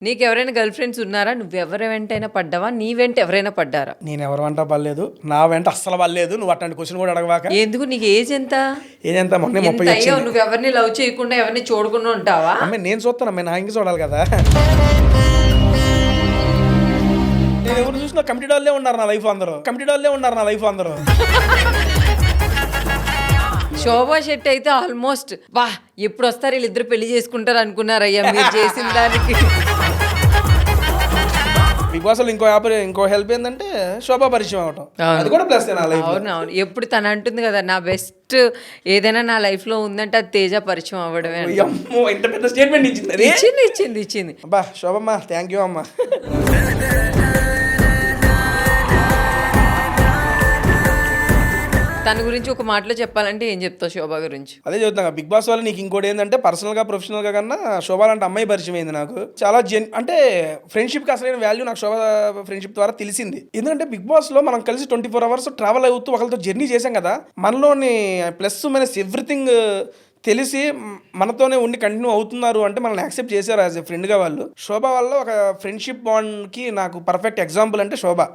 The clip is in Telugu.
నీకెవరైనా గర్ల్ ఫ్రెండ్స్ ఉన్నారా? నువ్వెవరి వెంటైనా పడ్డావా? నీ వెంట ఎవరైనా పడ్డారా? నేను ఎవరి వెంట పడలేదు, నా వెంట అస్సలు పడలేదు. నువ్వు అట్లాంటి క్వశ్చన్ కూడా అడగవాక. ఎందుకు? నీకు ఏజ్ ఎంత? ఏజెంత మొన్న 30 అయ్యో, నువ్వు ఎవరిని లవ్ చేయకుండా ఎవరిని చూడకుండా ఉంటావా? అమ్మాయి నేను చూస్తాను, అమ్మాయి నా ఇంక చూడాలి కదా. నేను ఎవరు చూసినా కమిటెడ్ వాళ్ళే ఉన్నారు నా లైఫ్ అందరూ. శోభా శెట్టి అయితే ఆల్మోస్ట్ వా ఎప్పుడు వస్తారు వీళ్ళిద్దరు పెళ్లి చేసుకుంటారు అనుకున్నారయ్యా మీరు చేసిన దానికి. బిగ్ బాస్ లో ఇంకో హెల్ప్ ఏంటంటే శోభా పరిచయం అవటం, అది కూడా ప్లస్ నా లైఫ్. అవునవును, ఎప్పుడు తను అంటుంది కదా నా బెస్ట్ ఏదైనా నా లైఫ్ లో ఉందంటే అది తేజ పరిచయం అవ్వడమే. అమ్మో, ఇంత పెద్ద స్టేట్మెంట్ ఇచ్చింది. అబ్బా శోభమ్మా, థ్యాంక్ యూ అమ్మా. తన గురించి ఒక మాటలో చెప్పాలంటే ఏం చెప్తావు శోభా గురించి? అదే చెప్తాను, బిగ్ బాస్ వల్ల నీకు ఇంకోటి ఏంటంటే పర్సనల్ గా ప్రొఫెషనల్ గా కన్నా శోభా లాంటి అమ్మాయి పరిచయం అయింది నాకు. చాలా అంటే ఫ్రెండ్షిప్ కి అసలైన వాల్యూ నాకు శోభా ఫ్రెండ్షిప్ ద్వారా తెలిసింది. ఎందుకంటే బిగ్ బాస్ లో మనం కలిసి 24 hours ట్రావెల్ అవుతూ ఒకరితో జర్నీ చేసాం కదా, మనలోని ప్లస్ మైనస్ ఎవ్రీథింగ్ తెలిసి మనతోనే ఉండి కంటిన్యూ అవుతున్నారు అంటే మనల్ని యాక్సెప్ట్ చేశారు యాజ్ ఎ ఫ్రెండ్గా వాళ్ళు. శోభా వల్ల ఒక ఫ్రెండ్షిప్ బాండ్కి నాకు పర్ఫెక్ట్ ఎగ్జాంపుల్ అంటే శోభ.